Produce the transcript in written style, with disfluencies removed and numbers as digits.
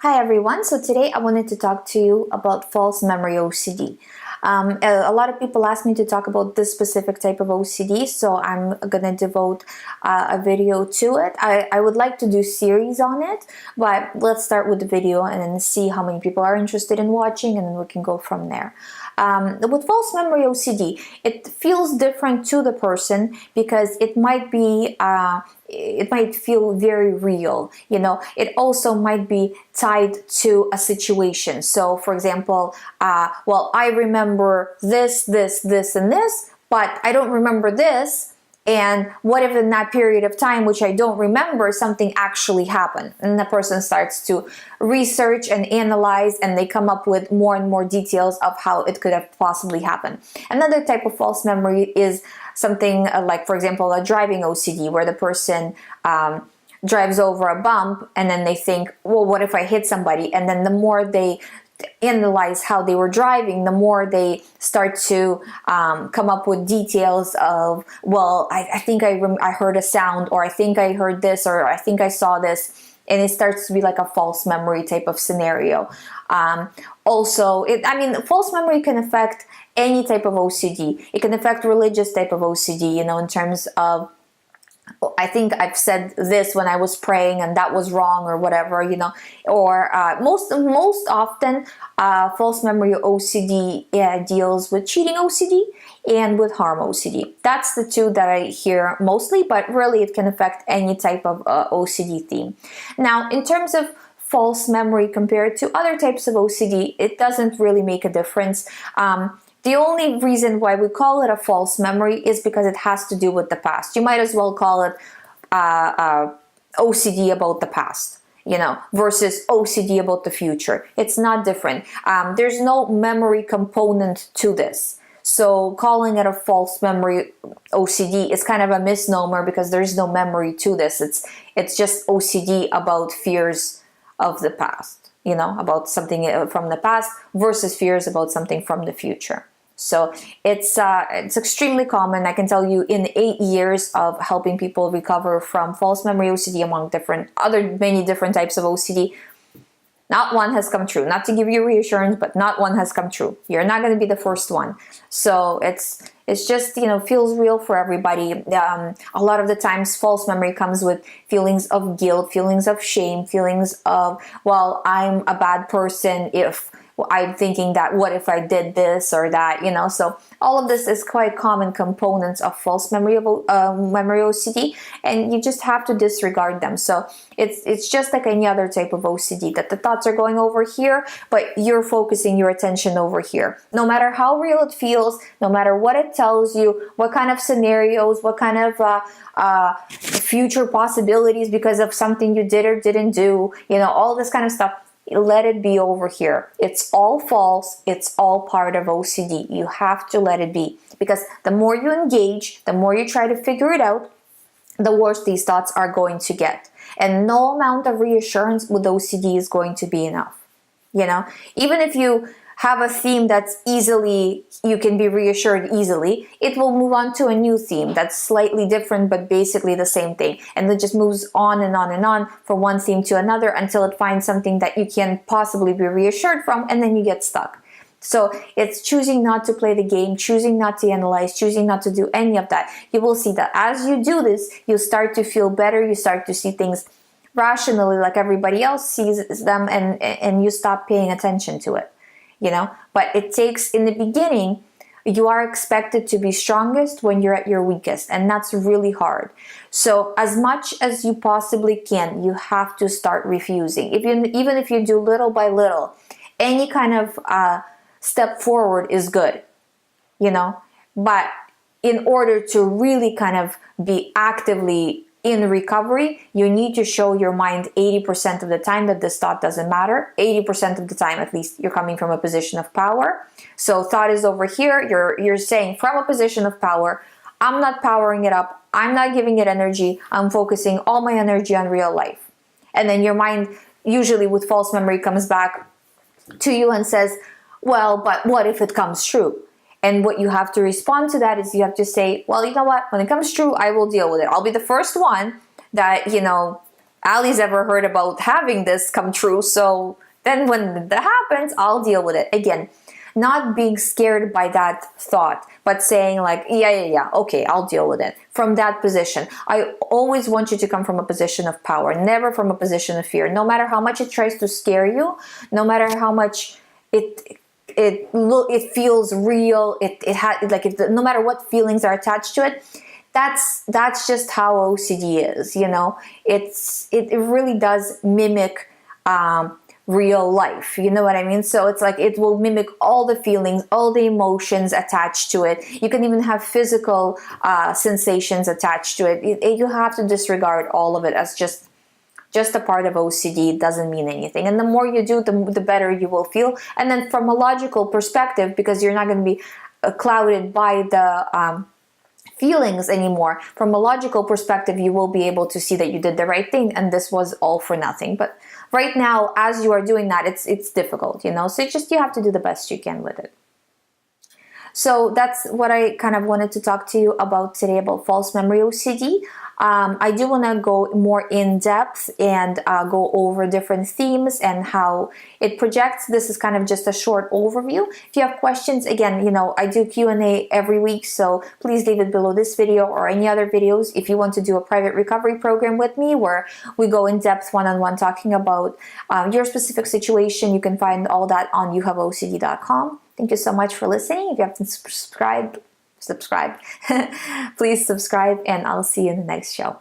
Hi everyone, so today I wanted to talk to you about false memory OCD. A lot of people ask me to talk about this specific type of OCD, so I'm gonna devote a video to it. I would like to do series on it, but let's start with the video and then see how many people are interested in watching, and then we can go from there. With false memory OCD, it feels different to the person because it might be it might feel very real. It also might be tied to a situation. So for example, well, I remember this, and this, but I don't remember this. And what if in that period of time, which I don't remember, something actually happened? And the person starts to research and analyze, and they come up with more and more details of how it could have possibly happened. Another type of false memory is something like, for example, a driving OCD, where the person drives over a bump and then they think, well, what if I hit somebody? And then the more they analyze how they were driving, the more they start to come up with details of, well, I think I heard a sound, or I think I heard this, or I think I saw this, and it starts to be like a false memory type of scenario. Also, false memory can affect any type of OCD. It can affect religious type of OCD, in terms of, I think I've said this when I was praying and that was wrong, or whatever, or most often false memory OCD deals with cheating OCD and with harm OCD. That's the two that I hear mostly, but really it can affect any type of OCD theme. Now, in terms of false memory compared to other types of OCD, it doesn't really make a difference. The only reason why we call it a false memory is because it has to do with the past. You might as well call it OCD about the past, versus OCD about the future. It's not different. There's no memory component to this. So calling it a false memory OCD is kind of a misnomer, because there's no memory to this. It's just OCD about fears of the past, about something from the past, versus fears about something from the future. So it's extremely common. I can tell you, in 8 years of helping people recover from false memory OCD, among many different types of OCD, not one has come true. Not to give you reassurance, but not one has come true. You're not going to be the first one. So it's just, feels real for everybody. A lot of the times false memory comes with feelings of guilt, feelings of shame, feelings of, well, I'm a bad person if I'm thinking that, what if I did this or that, so all of this is quite common components of false memory OCD, and you just have to disregard them. So it's just like any other type of OCD, that the thoughts are going over here, but you're focusing your attention over here. No matter how real it feels, no matter what it tells you, what kind of scenarios, what kind of future possibilities because of something you did or didn't do, all this kind of stuff, let it be over here. It's all false. It's all part of OCD. You have to let it be, because the more you engage, the more you try to figure it out, the worse these thoughts are going to get. And no amount of reassurance with OCD is going to be enough. Even if you have a theme that's you can be reassured easily, it will move on to a new theme that's slightly different, but basically the same thing. And it just moves on and on and on from one theme to another until it finds something that you can possibly be reassured from, and then you get stuck. So it's choosing not to play the game, choosing not to analyze, choosing not to do any of that. You will see that as you do this, you start to feel better, you start to see things rationally like everybody else sees them, and you stop paying attention to it. But it takes, in the beginning, you are expected to be strongest when you're at your weakest, and that's really hard. So as much as you possibly can, you have to start refusing. Even if you do little by little, any kind of step forward is good, but in order to really kind of be actively in recovery, you need to show your mind 80% of the time that this thought doesn't matter. 80% of the time, at least, you're coming from a position of power. So thought is over here. You're saying from a position of power, I'm not powering it up. I'm not giving it energy. I'm focusing all my energy on real life. And then your mind, usually with false memory, comes back to you and says, well, but what if it comes true? And what you have to respond to that is you have to say, well, you know what? When it comes true, I will deal with it. I'll be the first one that, Ali's ever heard about having this come true. So then when that happens, I'll deal with it. Again, not being scared by that thought, but saying like, yeah, okay, I'll deal with it. From that position. I always want you to come from a position of power, never from a position of fear. No matter how much it tries to scare you, no matter how much it feels real, no matter what feelings are attached to it, that's just how OCD is, you know. It really does mimic real life, you know what I mean? So it's like it will mimic all the feelings, all the emotions attached to it. You can even have physical sensations attached to it. You have to disregard all of it as just a part of OCD. It doesn't mean anything. And the more you do, the better you will feel. And then from a logical perspective, because you're not going to be clouded by the feelings anymore, from a logical perspective, you will be able to see that you did the right thing and this was all for nothing. But right now, as you are doing that, it's difficult, you know. So you have to do the best you can with it. So that's what I kind of wanted to talk to you about today about false memory OCD. I do want to go more in depth and go over different themes and how it projects. This is kind of just a short overview. If you have questions, again, you know, I do Q&A every week, so please leave it below this video or any other videos. If you want to do a private recovery program with me where we go in depth one-on-one talking about your specific situation, you can find all that on youhaveocd.com. Thank you so much for listening. If you haven't subscribed, please subscribe, and I'll see you in the next show.